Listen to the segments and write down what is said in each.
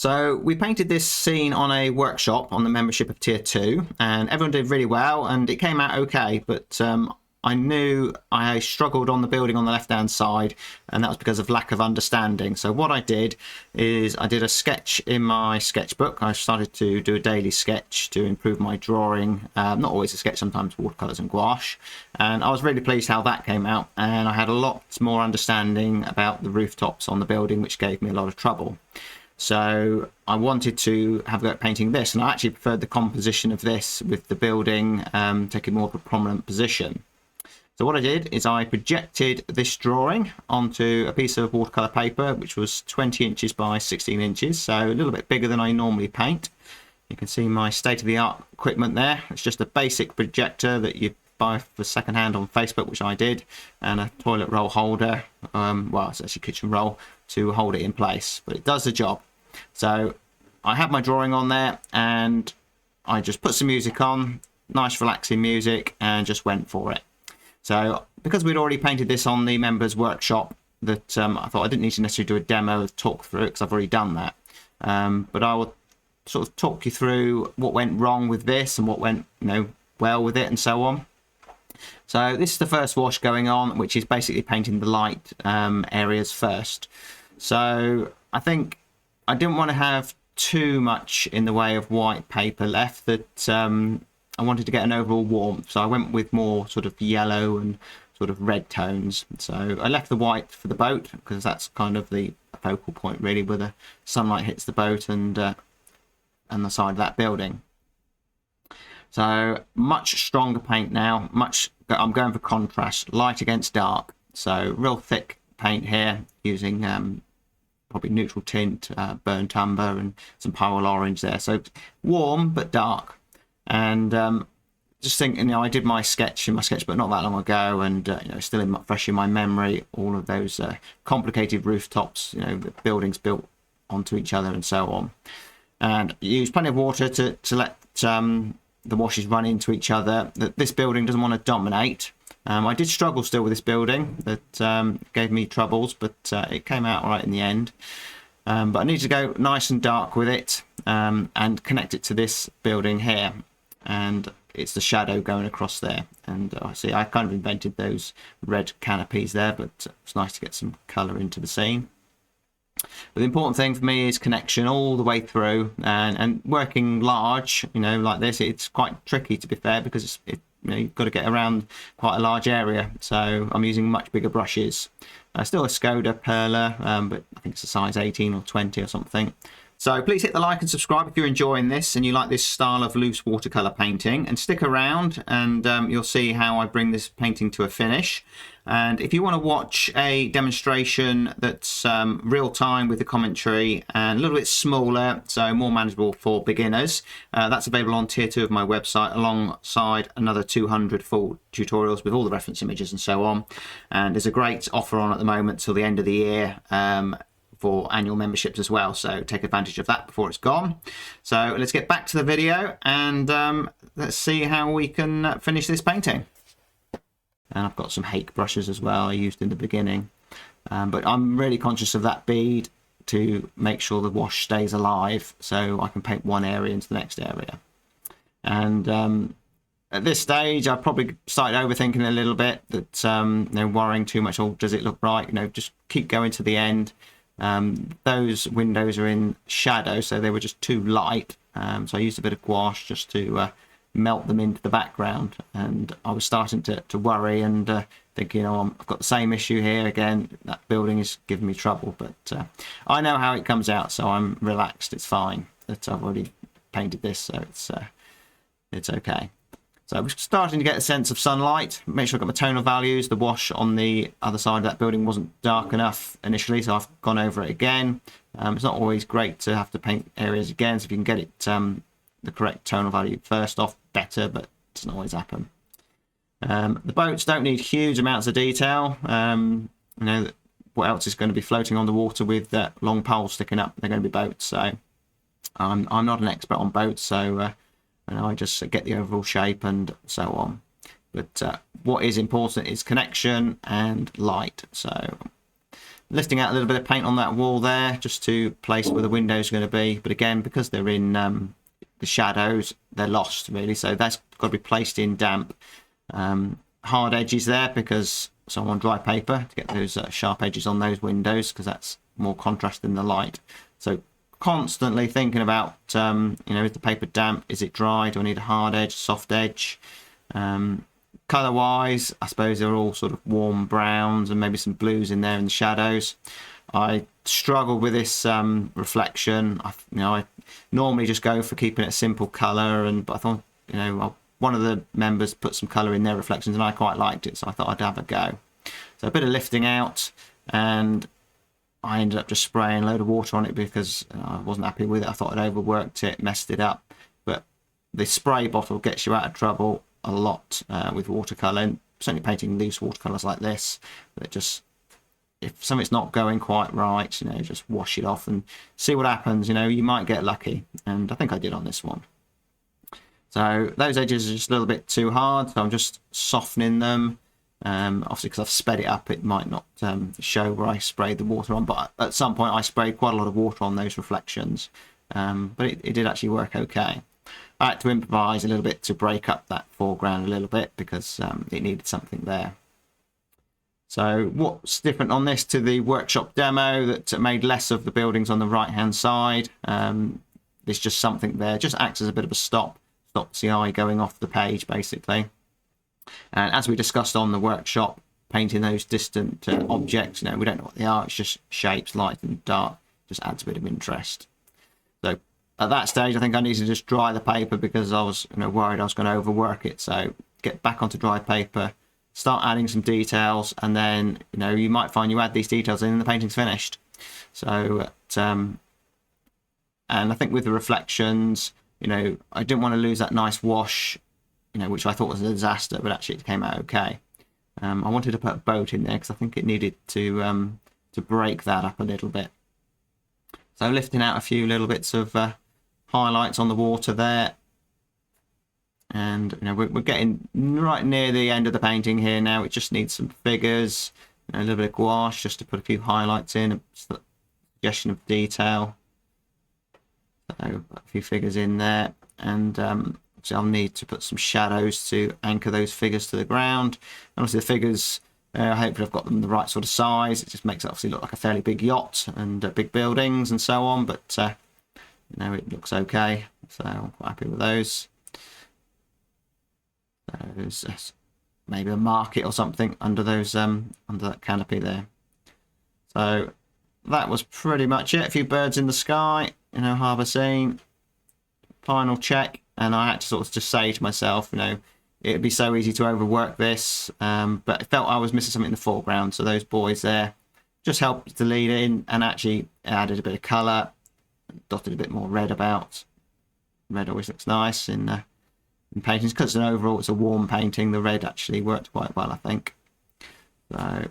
So we painted this scene on a workshop on the membership of tier 2, and everyone did really well and it came out okay, but I knew I struggled on the building on the left hand side, and that was because of lack of understanding. So what I did is I did a sketch in my sketchbook. I started to do a daily sketch to improve my drawing, not always a sketch, sometimes watercolours and gouache, and I was really pleased how that came out, and I had a lot more understanding about the rooftops on the building, which gave me a lot of trouble. So I wanted to have a go at painting this, and I actually preferred the composition of this with the building taking more of a prominent position. So what I did is I projected this drawing onto a piece of watercolour paper, which was 20 inches by 16 inches, so a little bit bigger than I normally paint. You can see my state-of-the-art equipment there. It's just a basic projector that you buy for second-hand on Facebook, which I did, and a toilet roll holder, well, it's actually a kitchen roll, to hold it in place, but it does the job. So I had my drawing on there, and I just put some music on, nice relaxing music, and just went for it. So because we'd already painted this on the members workshop, that I thought I didn't need to necessarily do a demo of talk through it because I've already done that. But I will sort of talk you through what went wrong with this and what went well with it and so on. So this is the first wash going on, which is basically painting the light areas first. So I think I didn't want to have too much in the way of white paper left, that I wanted to get an overall warmth, so I went with more sort of yellow and sort of red tones. So I left the white for the boat because that's kind of the focal point really, where the sunlight hits the boat and the side of that building. So much stronger paint now, I'm going for contrast, light against dark. So real thick paint here using probably neutral tint, burnt umber and some pale orange there. So warm but dark. And just thinking, I did my sketch in my sketchbook not that long ago, and still fresh in my memory, all of those complicated rooftops, the buildings built onto each other and so on. And use plenty of water to let the washes run into each other. This building doesn't want to dominate. I did struggle still with this building, that gave me troubles, but it came out all right in the end. But I need to go nice and dark with it and connect it to this building here. And it's the shadow going across there. And I see I kind of invented those red canopies there, but it's nice to get some colour into the scene. But the important thing for me is connection all the way through, and working large, like this, it's quite tricky, to be fair, because you've got to get around quite a large area. So I'm using much bigger brushes. Still a Skoda Perla, but I think it's a size 18 or 20 or something. So please hit the like and subscribe if you're enjoying this and you like this style of loose watercolour painting, and stick around and you'll see how I bring this painting to a finish. And if you want to watch a demonstration that's real time with the commentary and a little bit smaller, so more manageable for beginners, that's available on tier 2 of my website, alongside another 200 full tutorials with all the reference images and so on. And there's a great offer on at the moment till the end of the year for annual memberships as well, so take advantage of that before it's gone. So let's get back to the video and let's see how we can finish this painting. And I've got some hake brushes as well I used in the beginning, but I'm really conscious of that bead to make sure the wash stays alive, so I can paint one area into the next area. And at this stage I probably started overthinking a little bit, that worrying too much, or does it look right, just keep going to the end. Those windows are in shadow, so they were just too light, so I used a bit of gouache just to melt them into the background, and I was starting to worry and thinking, I've got the same issue here again, that building is giving me trouble, but I know how it comes out, so I'm relaxed. It's fine that I've already painted this, so it's okay. So I'm starting to get a sense of sunlight. Make sure I've got my tonal values. The wash on the other side of that building wasn't dark enough initially, so I've gone over it again. It's not always great to have to paint areas again, so if you can get it the correct tonal value first off, better, but it doesn't always happen. The boats don't need huge amounts of detail. What else is going to be floating on the water with long poles sticking up? They're going to be boats, so I'm not an expert on boats, so I just get the overall shape and so on. But what is important is connection and light. So lifting out a little bit of paint on that wall there just to place where the windows are going to be, but again, because they're in the shadows, they're lost really, so that's got to be placed in damp. Hard edges there because so I want dry paper to get those sharp edges on those windows, because that's more contrast in the light. So constantly thinking about you know, is the paper damp, is it dry, do I need a hard edge, soft edge? Colour wise, I suppose they're all sort of warm browns and maybe some blues in there in the shadows. I struggled with this reflection. You know, I normally just go for keeping it a simple colour, but I thought, you know, one of the members put some colour in their reflections and I quite liked it, so I thought I'd have a go. So a bit of lifting out, and I ended up just spraying a load of water on it because I wasn't happy with it. I thought I'd overworked it, messed it up. But the spray bottle gets you out of trouble a lot with watercolour, and certainly painting loose watercolours like this. That just, if something's not going quite right, you know, just wash it off and see what happens. You know, you might get lucky, and I think I did on this one. So those edges are just a little bit too hard, so I'm just softening them. Obviously, because I've sped it up, it might not show where I sprayed the water on, but at some point I sprayed quite a lot of water on those reflections. But it did actually work okay. I had to improvise a little bit to break up that foreground a little bit because it needed something there. So what's different on this to the workshop demo that made less of the buildings on the right hand side? There's just something there, just acts as a bit of a stops the eye going off the page basically. And as we discussed on the workshop, painting those distant objects, you know, we don't know what they are, it's just shapes, light and dark, just adds a bit of interest. So at that stage, I think I needed to just dry the paper because I was, you know, worried I was going to overwork it. So get back onto dry paper, start adding some details, and then, you know, you might find you add these details in and the painting's finished. So, and I think with the reflections, you know, I didn't want to lose that nice wash, you know, which I thought was a disaster, but actually it came out okay. I wanted to put a boat in there because I think it needed to break that up a little bit. So lifting out a few little bits of highlights on the water there, and you know, we're getting right near the end of the painting here now. It just needs some figures, you know, a little bit of gouache just to put a few highlights in, a suggestion of detail. So a few figures in there, and so I'll need to put some shadows to anchor those figures to the ground. And obviously the figures, hopefully I've got them the right sort of size. It just makes it obviously look like a fairly big yacht and big buildings and so on, but you know, it looks okay, so I'm quite happy with those. There's maybe a market or something under those under that canopy there. So that was pretty much it. A few birds in the sky, you know, harbour scene, final check. And I had to sort of just say to myself, you know, it'd be so easy to overwork this, but I felt I was missing something in the foreground. So those boys there just helped to lead in, and actually added a bit of colour, dotted a bit more red about. Red always looks nice in paintings, because overall it's a warm painting. The red actually worked quite well, I think. So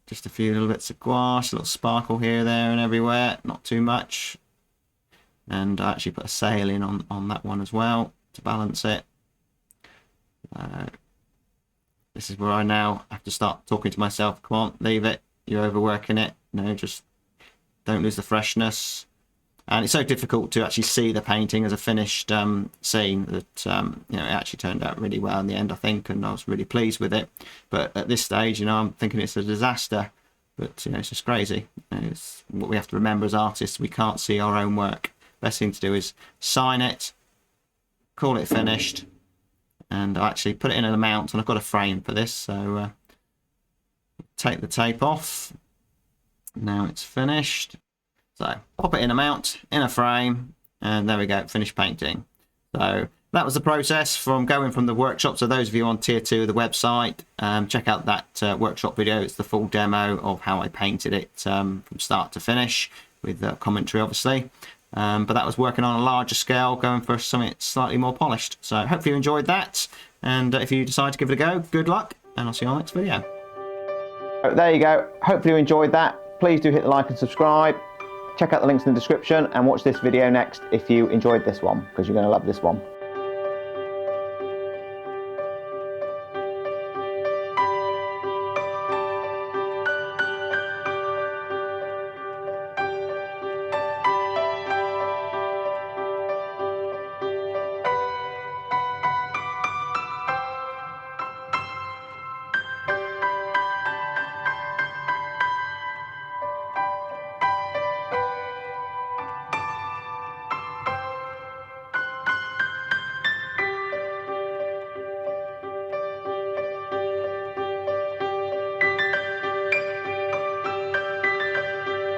just a few little bits of gouache, a little sparkle here, there and everywhere, not too much. And I actually put a sail in on that one as well to balance it. This is where I now have to start talking to myself. Come on, leave it. You're overworking it. No, just don't lose the freshness. And it's so difficult to actually see the painting as a finished scene that you know, it actually turned out really well in the end, I think, and I was really pleased with it. But at this stage, you know, I'm thinking it's a disaster. But you know, it's just crazy. You know, it's what we have to remember as artists. We can't see our own work. Best thing to do is sign it, call it finished, and I actually put it in a mount, and I've got a frame for this, so take the tape off. Now it's finished. So pop it in a mount, in a frame, and there we go, finished painting. So that was the process from going from the workshop. So those of you on tier 2 of the website, check out that workshop video. It's the full demo of how I painted it from start to finish, with commentary obviously. But that was working on a larger scale, going for something slightly more polished. So hopefully you enjoyed that, and if you decide to give it a go, good luck, and I'll see you on the next video. There you go. Hopefully you enjoyed that. Please do hit the like and subscribe. Check out the links in the description, and watch this video next if you enjoyed this one, because you're going to love this one.